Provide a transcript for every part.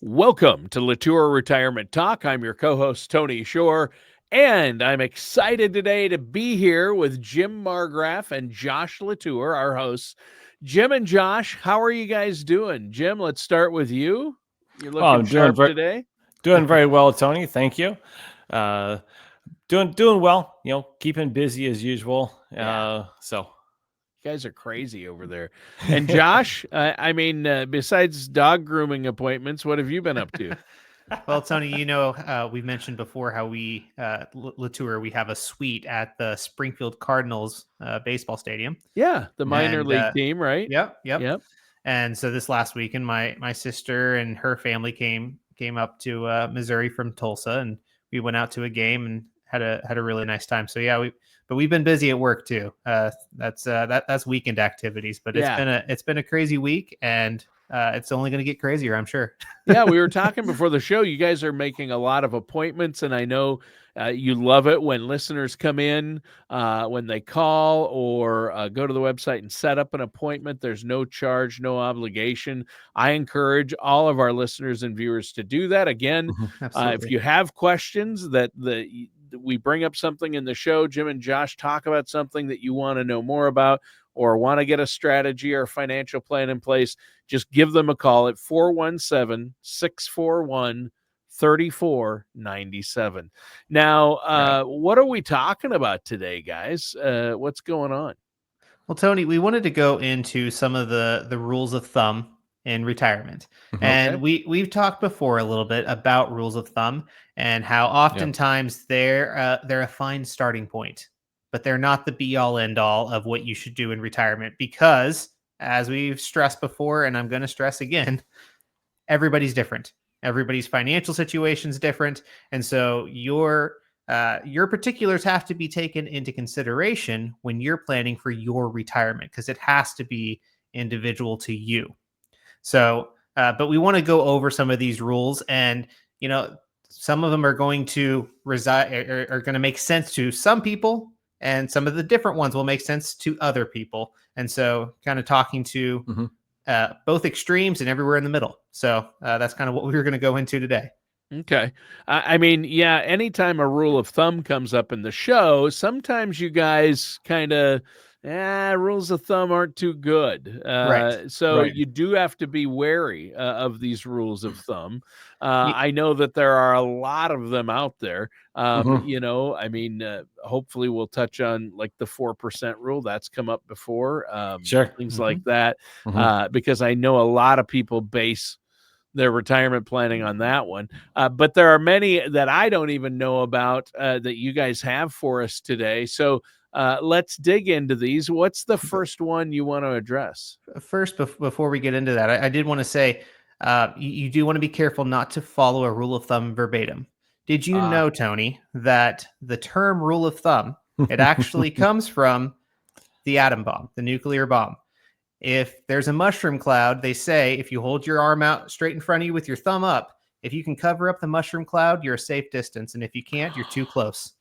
Welcome to LaTour Retirement Talk. I'm your co-host, Tony Shore, and I'm excited today to be here with Jim Margraf and Josh LaTour, our hosts. Jim and Josh, how are you guys doing? Jim, let's start with you. You're Oh, looking sharp today. doing very well, Tony. Thank you. Uh, doing well. Keeping busy as usual. Yeah. So You guys are crazy over there. And Josh, besides dog grooming appointments, what have you been up to? Well, Tony, we've mentioned before how LaTour, we have a suite at the Springfield Cardinals baseball stadium. Yeah, the minor And, league team, right? Yep. Yep. And so this last weekend, my sister and her family came up to Missouri from Tulsa, and we went out to a game and had a really nice time. So yeah, we've been busy at work too. That's weekend activities, but it's been a crazy week, and it's only going to get crazier, I'm sure. Yeah, we were talking before the show. You guys are making a lot of appointments, and I know you love it when listeners come in, when they call or go to the website and set up an appointment. There's no charge, no obligation. I encourage all of our listeners and viewers to do that. Again, if you have questions that we bring up something in the show, Jim and Josh talk about something that you want to know more about, or want to get a strategy or financial plan in place, just give them a call at 417-641-3497. Now, what are we talking about today, guys? What's going on? Well, Tony, we wanted to go into some of the rules of thumb in retirement. And we've talked before a little bit about rules of thumb and how oftentimes they're a fine starting point, but they're not the be all end all of what you should do in retirement, because as we've stressed before, and I'm going to stress again, everybody's different. Everybody's financial situation is different. And so your particulars have to be taken into consideration when you're planning for your retirement, because it has to be individual to you. So, but we want to go over some of these rules, and, some of them are going to are going to make sense to some people, and some of the different ones will make sense to other people. And so kind of talking to both extremes and everywhere in the middle. So that's kind of what we were going to go into today. Okay. Anytime a rule of thumb comes up in the show, sometimes you guys kind of, rules of thumb aren't too good. So you do have to be wary of these rules of thumb. I know that there are a lot of them out there. Hopefully we'll touch on like the 4% rule that's come up before. Things like that, because I know a lot of people base their retirement planning on that one. But there are many that I don't even know about that you guys have for us today. So let's dig into these. What's the first one you want to address? First, before we get into that, I did want to say you do want to be careful not to follow a rule of thumb verbatim. Did you know, Tony, that the term rule of thumb, it actually comes from the atom bomb, the nuclear bomb? If there's a mushroom cloud, they say if you hold your arm out straight in front of you with your thumb up, if you can cover up the mushroom cloud, you're a safe distance. And if you can't, you're too close.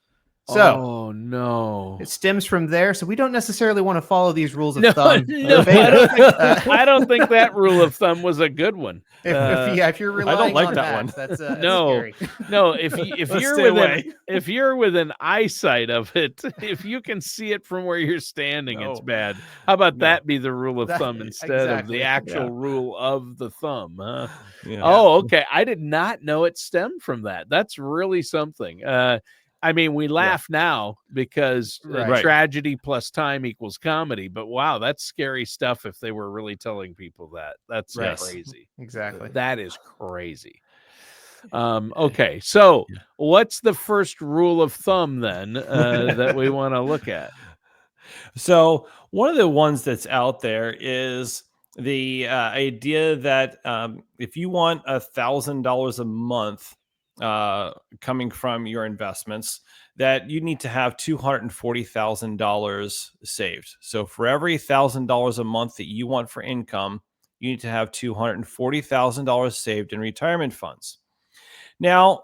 So, oh no, it stems from there. So we don't necessarily want to follow these rules of thumb. No, I don't think that rule of thumb was a good one. If you're relying I don't like on that one. That's no, scary. No. If you're within eyesight of it, if you can see it from where you're standing, it's bad. How about that be the rule of thumb instead of the actual rule of the thumb? Huh? Yeah. Oh, okay. I did not know it stemmed from that. That's really something. We laugh now because tragedy plus time equals comedy, but wow, that's scary stuff if they were really telling people that. That's crazy. Exactly. That is crazy. Okay, so what's the first rule of thumb then that we want to look at? So one of the ones that's out there is the idea that if you want $1,000 a month coming from your investments, that you need to have $240,000 saved. So for every $1,000 a month that you want for income, you need to have $240,000 saved in retirement funds. Now,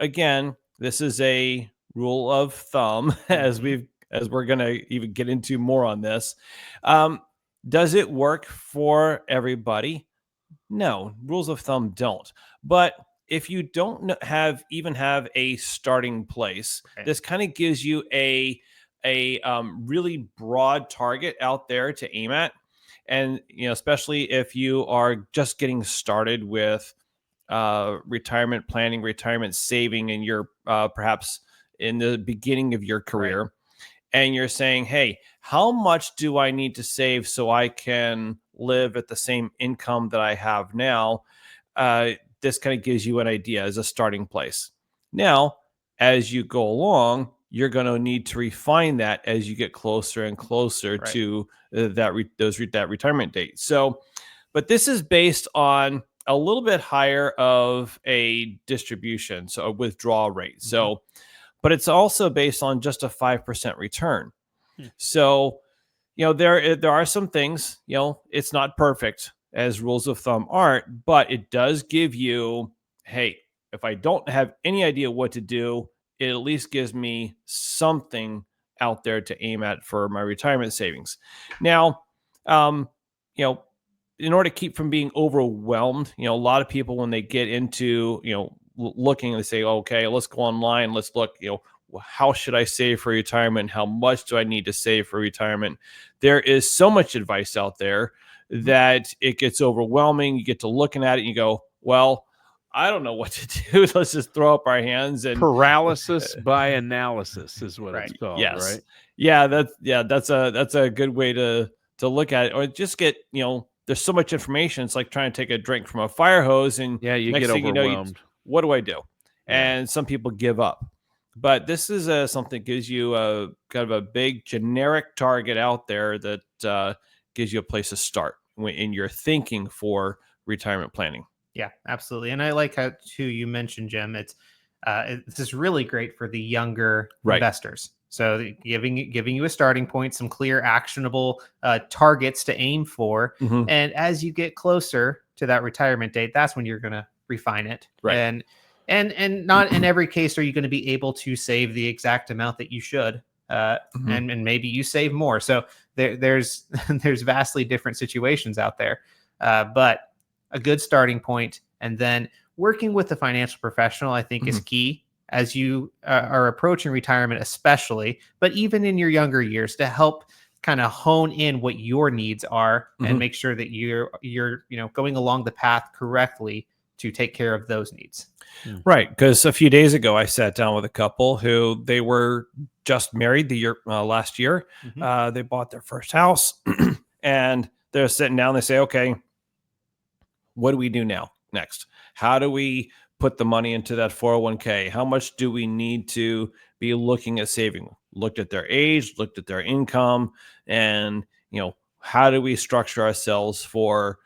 again, this is a rule of thumb, as we're going to even get into more on this. Does it work for everybody? No, rules of thumb don't. But if you don't have a starting place, Right. this kind of gives you a really broad target out there to aim at. And especially if you are just getting started with retirement planning, retirement saving, and you're perhaps in the beginning of your career, Right. and you're saying, hey, how much do I need to save so I can live at the same income that I have now? This kind of gives you an idea as a starting place. Now, as you go along, you're going to need to refine that as you get closer and closer Right. to that retirement date. So, but this is based on a little bit higher of a distribution, so a withdrawal rate. So, but it's also based on just a 5% return. Hmm. So, there are some things, it's not perfect as rules of thumb aren't, but it does give you, hey, if I don't have any idea what to do, it at least gives me something out there to aim at for my retirement savings. Now, in order to keep from being overwhelmed, a lot of people, when they get into, looking, they say, okay, let's go online, let's look, how should I save for retirement? How much do I need to save for retirement? There is so much advice out there that it gets overwhelming. You get to looking at it and you go, well, I don't know what to do. Let's just throw up our hands and Paralysis by analysis is what Right. it's called, yes. right? Yeah, that's a good way to look at it. Or just get, there's so much information. It's like trying to take a drink from a fire hose, and Yeah, you next get thing you know, overwhelmed. what do I do? Yeah. And some people give up. But this is something that gives you a kind of a big generic target out there that gives you a place to start in your thinking for retirement planning. Yeah, absolutely. And I like how too you mentioned, Jim. This is really great for the younger Right. investors. So giving you a starting point, some clear, actionable targets to aim for, Mhm. and as you get closer to that retirement date, that's when you're going to refine it. Right. And not in every case are you going to be able to save the exact amount that you should. Mhm. And maybe you save more. So there's there's vastly different situations out there, but a good starting point, and then working with a financial professional, I think, is key as you are approaching retirement, especially, but even in your younger years, to help kind of hone in what your needs are and make sure that you're going along the path correctly to take care of those needs. Right, because a few days ago I sat down with a couple who they were just married the year last year. They bought their first house, and they're sitting down. They say, "Okay, what do we do now? Next, how do we put the money into that 401k? How much do we need to be looking at saving?" Looked at their age, looked at their income, and how do we structure ourselves for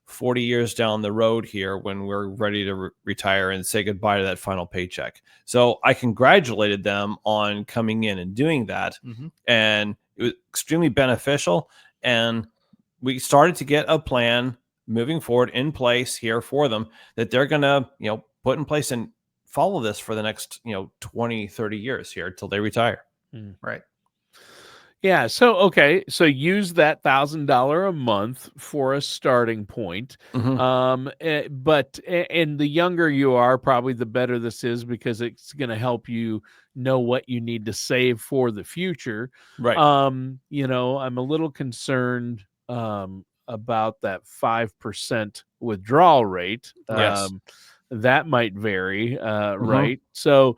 40 years down the road here when we're ready to retire and say goodbye to that final paycheck. So I congratulated them on coming in and doing that. And it was extremely beneficial. And we started to get a plan moving forward in place here for them that they're going to, put in place and follow this for the next, 20, 30 years here until they retire. Right. Yeah. So use that $1,000 a month for a starting point. And the younger you are, probably the better this is, because it's going to help you know what you need to save for the future. Right. I'm a little concerned about that 5% withdrawal rate. Yes. That might vary, right? So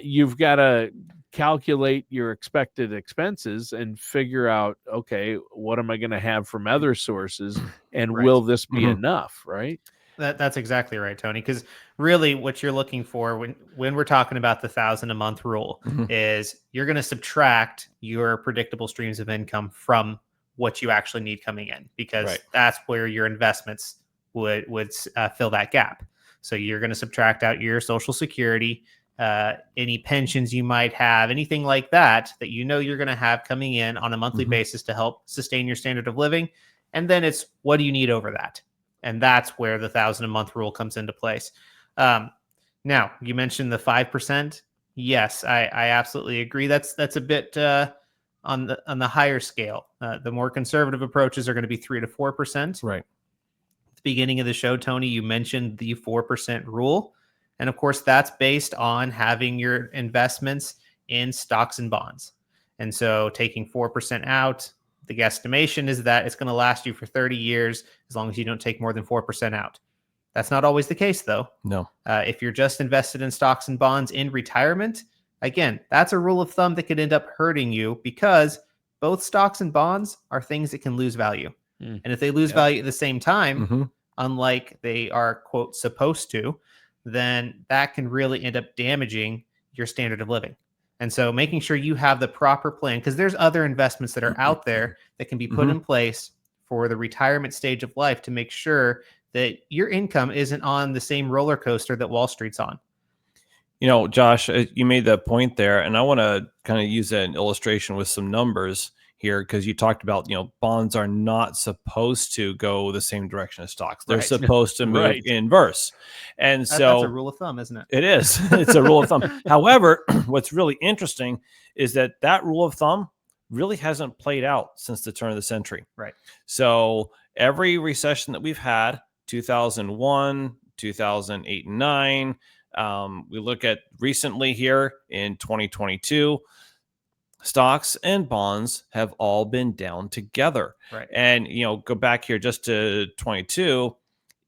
you've got to calculate your expected expenses and figure out, okay, what am I going to have from other sources, and Right. will this be enough, right? That's exactly right, Tony. Because really, what you're looking for when we're talking about the 1,000 a month rule is you're going to subtract your predictable streams of income from what you actually need coming in, because that's where your investments would fill that gap. So you're going to subtract out your Social Security, any pensions you might have, anything like that you're going to have coming in on a monthly basis to help sustain your standard of living. And then it's, what do you need over that? And that's where the 1,000 a month rule comes into place. Now, you mentioned the 5%. Yes, I absolutely agree. That's a bit on the higher scale. The more conservative approaches are going to be 3 to 4%. Right. beginning of the show, Tony, you mentioned the 4% rule. And of course, that's based on having your investments in stocks and bonds. And so taking 4% out, the guesstimation is that it's going to last you for 30 years as long as you don't take more than 4% out. That's not always the case, though. No. If you're just invested in stocks and bonds in retirement, again, that's a rule of thumb that could end up hurting you because both stocks and bonds are things that can lose value. And if they lose value at the same time, unlike they are, quote, supposed to, then that can really end up damaging your standard of living. And so making sure you have the proper plan, because there's other investments that are out there that can be put in place for the retirement stage of life to make sure that your income isn't on the same roller coaster that Wall Street's on. You know, Josh, you made that point there, and I want to kind of use an illustration with some numbers here, because you talked about, bonds are not supposed to go the same direction as stocks. They're supposed to move inverse. And so that's a rule of thumb, isn't it? It is. It's a rule of thumb. However, what's really interesting is that rule of thumb really hasn't played out since the turn of the century. Right. So every recession that we've had, 2001, 2008 and 9, we look at recently here in 2022, stocks and bonds have all been down together. Right. And, go back here just to 22,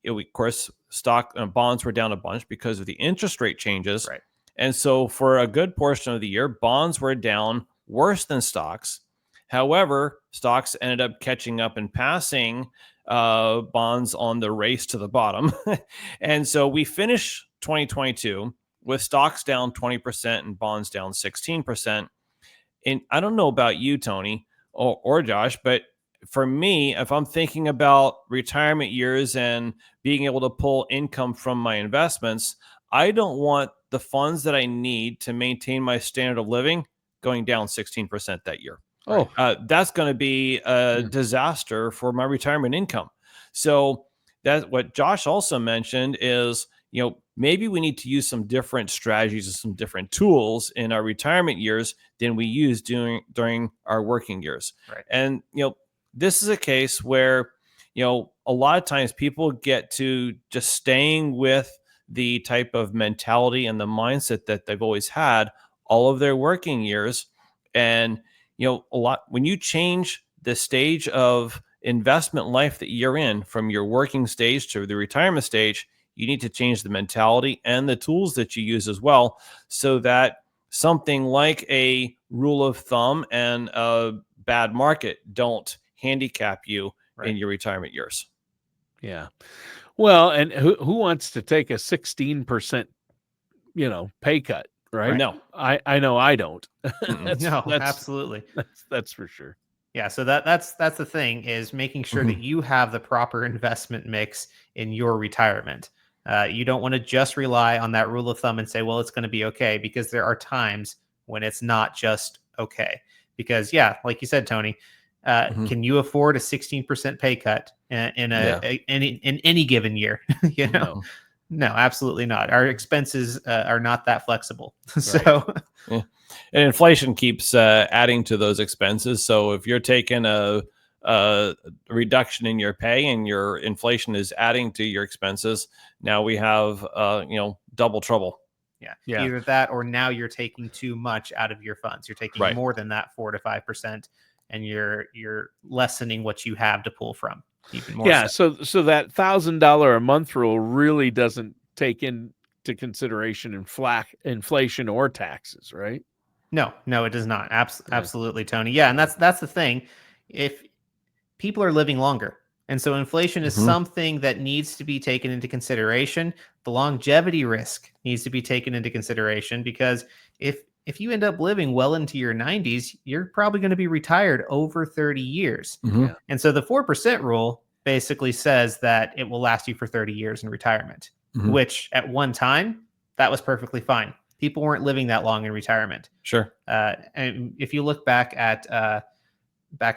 of course, stock and bonds were down a bunch because of the interest rate changes. Right. And so for a good portion of the year, bonds were down worse than stocks. However, stocks ended up catching up and passing bonds on the race to the bottom. And so we finished 2022 with stocks down 20% and bonds down 16%. And I don't know about you, Tony or Josh, but for me, if I'm thinking about retirement years and being able to pull income from my investments, I don't want the funds that I need to maintain my standard of living going down 16% that year. Oh, that's going to be a disaster for my retirement income. So that's what Josh also mentioned is, maybe we need to use some different strategies and some different tools in our retirement years than we use during our working years. Right. And, this is a case where, a lot of times people get to just staying with the type of mentality and the mindset that they've always had all of their working years. And, when you change the stage of investment life that you're in from your working stage to the retirement stage, you need to change the mentality and the tools that you use as well, so that something like a rule of thumb and a bad market don't handicap you in your retirement years. Yeah. Well, and who wants to take a 16%, pay cut, right? No. I know I don't. No, absolutely. That's for sure. Yeah, so that's the thing, is making sure that you have the proper investment mix in your retirement. You don't want to just rely on that rule of thumb and say, well, it's going to be okay, because there are times when it's not just okay. Because, like you said, Tony, can you afford a 16% pay cut in any given year? No, absolutely not. Our expenses are not that flexible. So, and inflation keeps adding to those expenses. So if you're taking a reduction in your pay and your inflation is adding to your expenses, now we have double trouble. Yeah. Either that, or now you're taking too much out of your funds. You're taking more than that 4 to 5%, and you're lessening what you have to pull from. Even more. Yeah. So that $1,000 a month rule really doesn't take into consideration inflation or taxes, right? No, it does not. Absolutely, Tony. Yeah, and that's the thing. If people are living longer, and so inflation is something that needs to be taken into consideration. The longevity risk needs to be taken into consideration, because if you end up living well into your 90s, you're probably going to be retired over 30 years. And so the 4% rule basically says that it will last you for 30 years in retirement, which at one time, that was perfectly fine. People weren't living that long in retirement. Sure. And if you look back at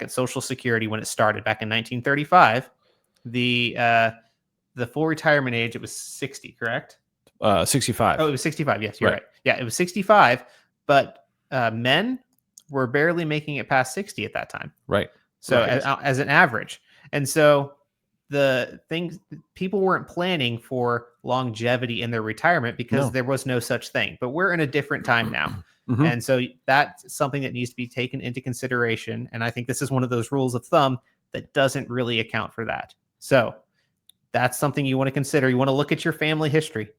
Social Security when it started back in 1935, the full retirement age, it was 60, correct? 65. Oh, it was 65. Yes, you're right. Yeah, it was 65, but men were barely making it past 60 at that time. Right. So as an average. And so the things, people weren't planning for longevity in their retirement because there was no such thing. But we're in a different time now. And so that's something that needs to be taken into consideration. And I think this is one of those rules of thumb that doesn't really account for that. So that's something you want to consider. You want to look at your family history.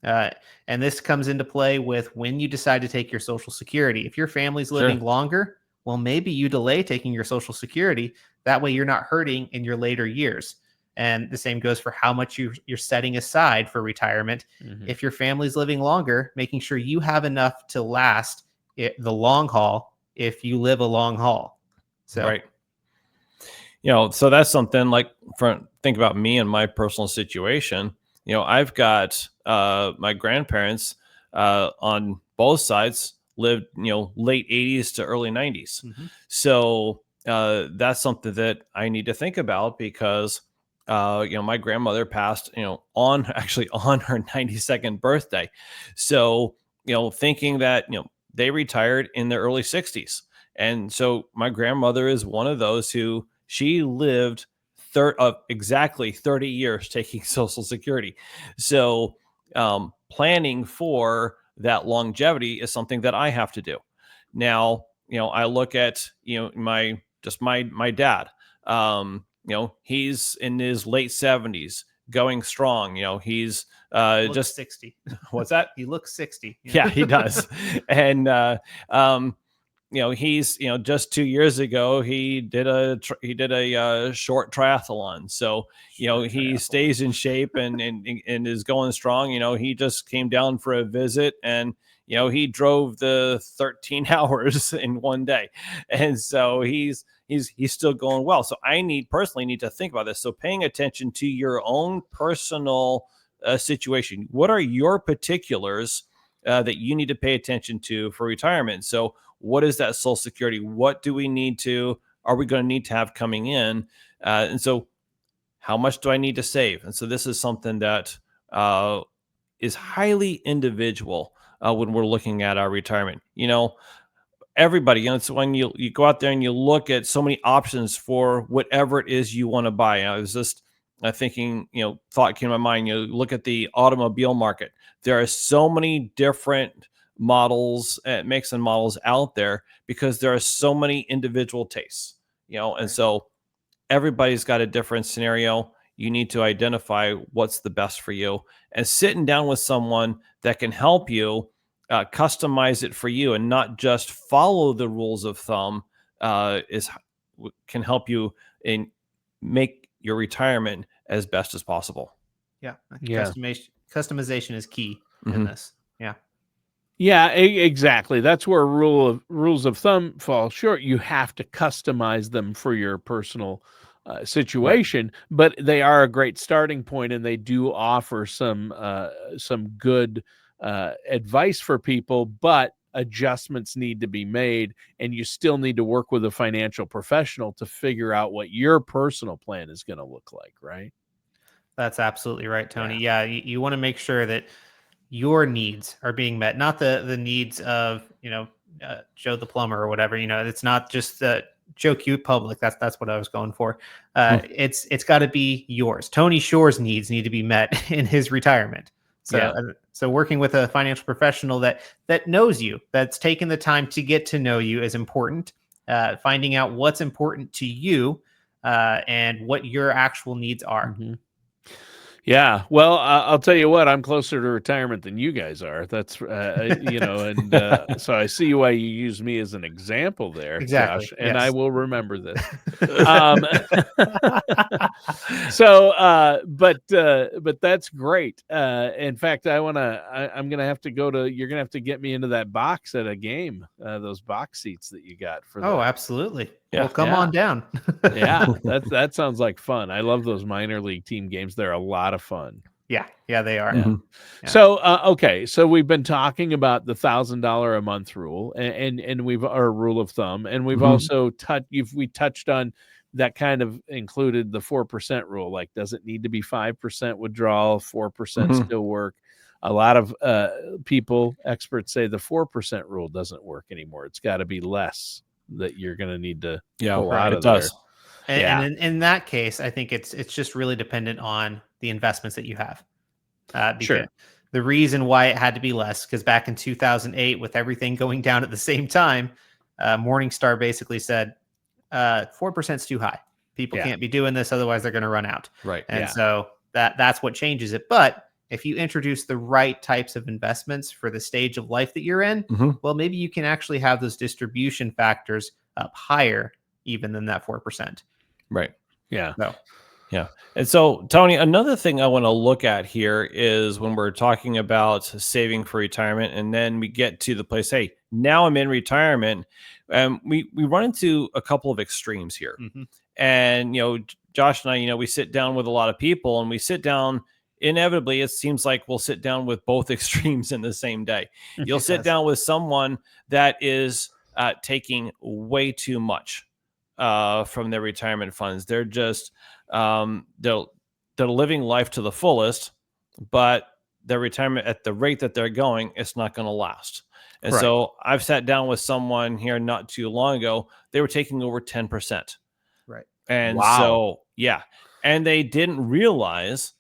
And this comes into play with when you decide to take your Social Security. If your family's living longer, well, maybe you delay taking your Social Security. That way you're not hurting in your later years. And the same goes for how much you're setting aside for retirement. If your family's living longer, making sure you have enough to last the long haul if you live a long haul. So, right. So that's something like, think about me and my personal situation. I've got my grandparents on both sides lived, late 80s to early 90s. So that's something that I need to think about because my grandmother passed, on her 92nd birthday. So, thinking that, they retired in their early 60s. And so my grandmother is one of those who she lived exactly 30 years taking Social Security. So planning for that longevity is something that I have to do. Now, I look at, my dad. He's in his late 70s, going strong. He's just 60. What's that? He looks 60. Yeah, he does. And he's just 2 years ago he did a short triathlon. So he stays in shape and is going strong. He just came down for a visit and he drove the 13 hours in one day, and so he's still going well. So I personally need to think about this. So paying attention to your own personal situation. What are your particulars that you need to pay attention to for retirement? So what is that Social Security? What are we going to need to have coming in? And so how much do I need to save? And so this is something that is highly individual when we're looking at our retirement. Everybody, it's when you go out there and you look at so many options for whatever it is you want to buy. I was just thinking, thought came to my mind, look at the automobile market. There are so many different models, makes and models out there because there are so many individual tastes, and so everybody's got a different scenario. You need to identify what's the best for you, and sitting down with someone that can help you customize it for you and not just follow the rules of thumb can help you in make your retirement as best as possible. Yeah. Customization is key in this. Yeah. Yeah, exactly. That's where rules of thumb fall short. You have to customize them for your personal situation, but they are a great starting point, and they do offer some good advice for people. But adjustments need to be made, and you still need to work with a financial professional to figure out what your personal plan is going to look like. Right? That's absolutely right, Tony. Yeah, you want to make sure that your needs are being met, not the needs of Joe the plumber or whatever. It's not just the Joe Cute Public. That's what I was going for. It's got to be yours. Tony Shore's needs need to be met in his retirement. So working with a financial professional that knows you, that's taken the time to get to know you, is important. Finding out what's important to you and what your actual needs are. Yeah, well, I'll tell you what, I'm closer to retirement than you guys are. That's, and so I see why you use me as an example there, exactly. Josh, and I will remember this. But that's great. In fact, I'm going to have to you're going to have to get me into that box at a game, those box seats that you got for Oh, absolutely. Yeah. Well, come on down. Yeah, that sounds like fun. I love those minor league team games. They're a lot of fun. Yeah, they are. Yeah. So, okay. So we've been talking about the $1,000 a month rule and we've our rule of thumb, and we've also touched on that kind of included the 4% rule. Like, does it need to be 5% withdrawal? 4% still work? A lot of experts say the 4% rule doesn't work anymore. It's got to be less that you're going to need to pull out of there. And in that case, I think it's just really dependent on the investments that you have. Because the reason why it had to be less, because back in 2008, with everything going down at the same time, Morningstar basically said 4% is too high. People can't be doing this, otherwise they're going to run out. Right. And so that's what changes it. But if you introduce the right types of investments for the stage of life that you're in, well, maybe you can actually have those distribution factors up higher even than that 4%. Right. Yeah. No. Yeah. And so, Tony, another thing I want to look at here is when we're talking about saving for retirement, and then we get to the place, hey, now I'm in retirement. We run into a couple of extremes here. And, Josh and I, we sit down with a lot of people, and we sit down, inevitably, it seems like we'll sit down with both extremes in the same day. You'll sit down with someone that is taking way too much from their retirement funds. They're just they're living life to the fullest, but their retirement at the rate that they're going, it's not going to last. And so I've sat down with someone here not too long ago. They were taking over 10%. Right. And so, and they didn't realize,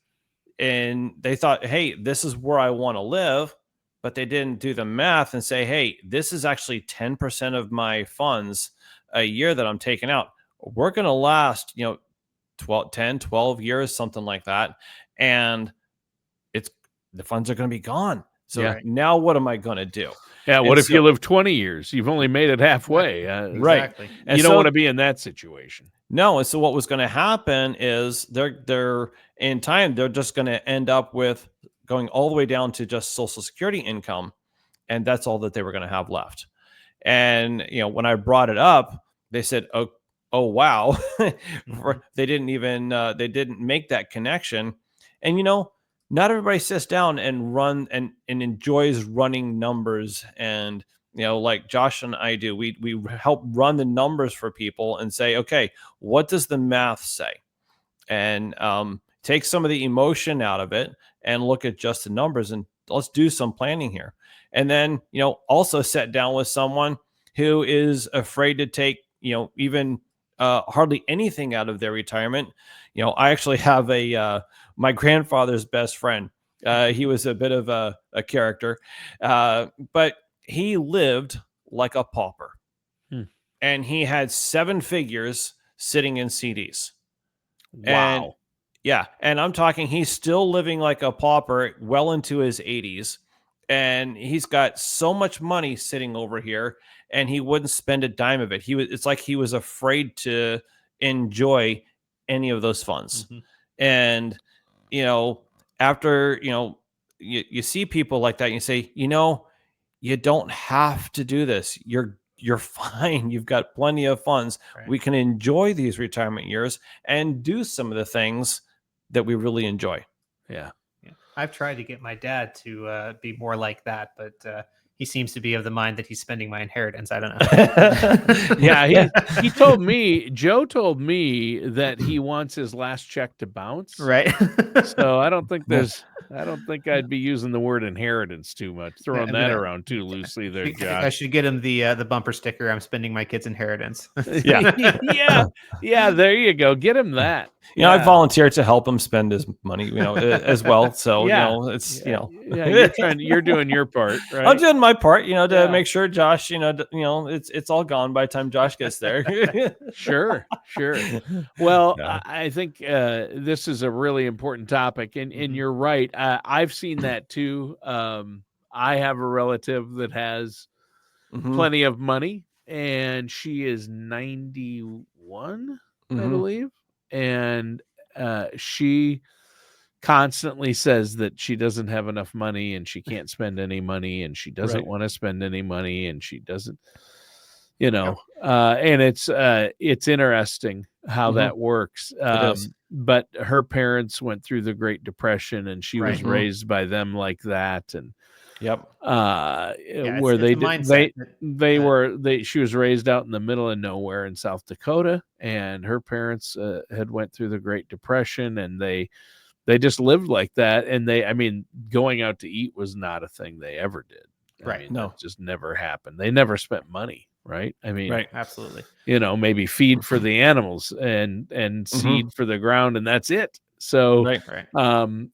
and they thought, hey, this is where I want to live. But they didn't do the math and say, hey, this is actually 10% of my funds a year that I'm taking out. We're going to last, 12 years, something like that. And the funds are going to be gone. So now what am I going to do? Yeah. What if you live 20 years? You've only made it halfway. Exactly. And you don't want to be in that situation. No. And so what was going to happen is they're in time, they're just going to end up with going all the way down to just Social Security income. And that's all that they were going to have left. And, when I brought it up, they said, oh wow. They didn't make that connection. And, not everybody sits down and enjoys running numbers. And, like Josh and I do, we help run the numbers for people and say, okay, what does the math say? And take some of the emotion out of it and look at just the numbers, and let's do some planning here. And then, also sit down with someone who is afraid to take, even hardly anything out of their retirement. I actually have my grandfather's best friend. He was a bit of a character, but he lived like a pauper. And he had 7 figures sitting in CDs. Wow. And I'm talking, he's still living like a pauper well into his 80s. And he's got so much money sitting over here, and he wouldn't spend a dime of it. It's like he was afraid to enjoy any of those funds. And, after, you see people like that, and you say, you don't have to do this. You're fine. You've got plenty of funds. Right. We can enjoy these retirement years and do some of the things that we really enjoy. Yeah. I've tried to get my dad to be more like that, but he seems to be of the mind that he's spending my inheritance. I don't know. He told me, Joe told me that he wants his last check to bounce. Right. So I don't think I'd be using the word inheritance too much, throwing that around too loosely there, Josh. I should get him the bumper sticker. I'm spending my kid's inheritance. Yeah, there you go. Get him that. I volunteered to help him spend his money, as well. So you're doing your part, right? I'm doing my part, to make sure Josh, it's all gone by the time Josh gets there. Sure. Well, I think this is a really important topic, and you're right. I've seen that too. I have a relative that has plenty of money, and she is 91, I believe, and she constantly says that she doesn't have enough money, and she can't spend any money, and she doesn't want to spend any money, and she doesn't, and it's interesting how that works. But her parents went through the Great Depression, and she was raised by them like that. And where she was raised out in the middle of nowhere in South Dakota, and her parents had went through the Great Depression, and they just lived like that. And going out to eat was not a thing they ever did. Right. No, it just never happened. They never spent money. right? I mean, Right. Absolutely. maybe feed for the animals and seed for the ground, and that's it. So Right. Right.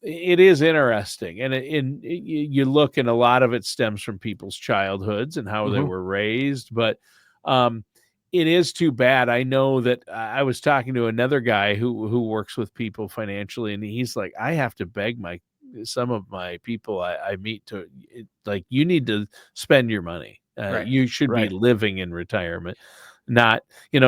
it is interesting, and you look, and a lot of it stems from people's childhoods and how they were raised. But it is too bad. I know that I was talking to another guy who works with people financially, and he's like, I have to beg some of my people I meet to, like, you need to spend your money. Right. You should be Right. living in retirement, not,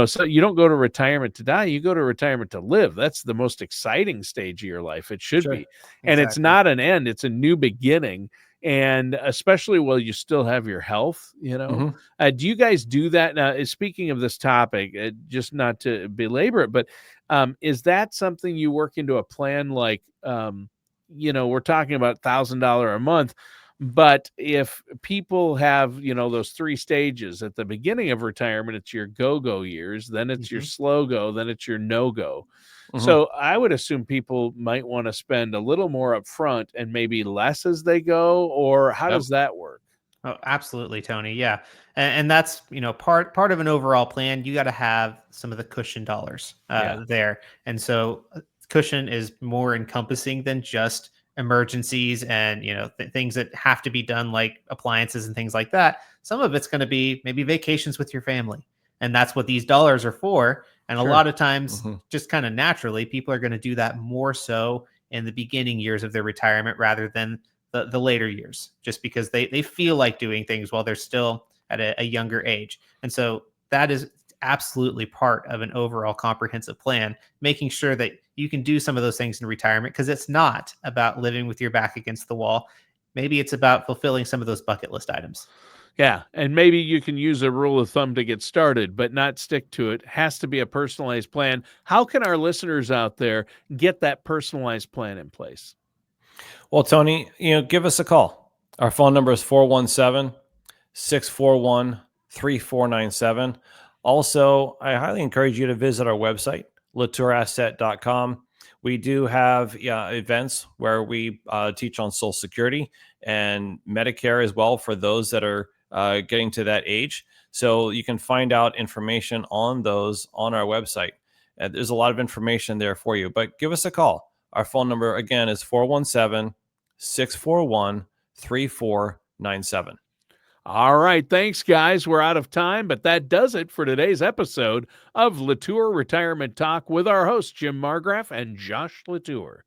so you don't go to retirement to die, you go to retirement to live. That's the most exciting stage of your life. It should Sure. be. And it's Exactly. not an end, it's a new beginning. And especially while you still have your health, do you guys do that now? Speaking of this topic, just not to belabor it, but is that something you work into a plan? Like, we're talking about $1,000 a month. But if people have, those 3 stages at the beginning of retirement, it's your go-go years, then it's your slow go, then it's your no-go. So I would assume people might want to spend a little more up front and maybe less as they go, or how does that work? Oh, absolutely, Tony. Yeah, and that's part of an overall plan. You got to have some of the cushion dollars there, and so cushion is more encompassing than just emergencies and things that have to be done, like appliances and things like that. Some of it's going to be maybe vacations with your family, and that's what these dollars are for. And a lot of times, just kind of naturally, people are going to do that more so in the beginning years of their retirement rather than the later years, just because they feel like doing things while they're still at a younger age. And so that is absolutely part of an overall comprehensive plan, making sure that you can do some of those things in retirement, because it's not about living with your back against the wall. Maybe it's about fulfilling some of those bucket list items. Yeah, and maybe you can use a rule of thumb to get started, but not stick to it. Has to be a personalized plan. How can our listeners out there get that personalized plan in place? Well, Tony, give us a call. Our phone number is 417-641-3497. Also, I highly encourage you to visit our website, LaTourasset.com. We do have events where we teach on Social Security and Medicare as well for those that are getting to that age. So you can find out information on those on our website. There's a lot of information there for you, but give us a call. Our phone number, again, is 417-641-3497. All right. Thanks, guys. We're out of time, but that does it for today's episode of LaTour Retirement Talk with our hosts, Jim Margraf and Josh LaTour.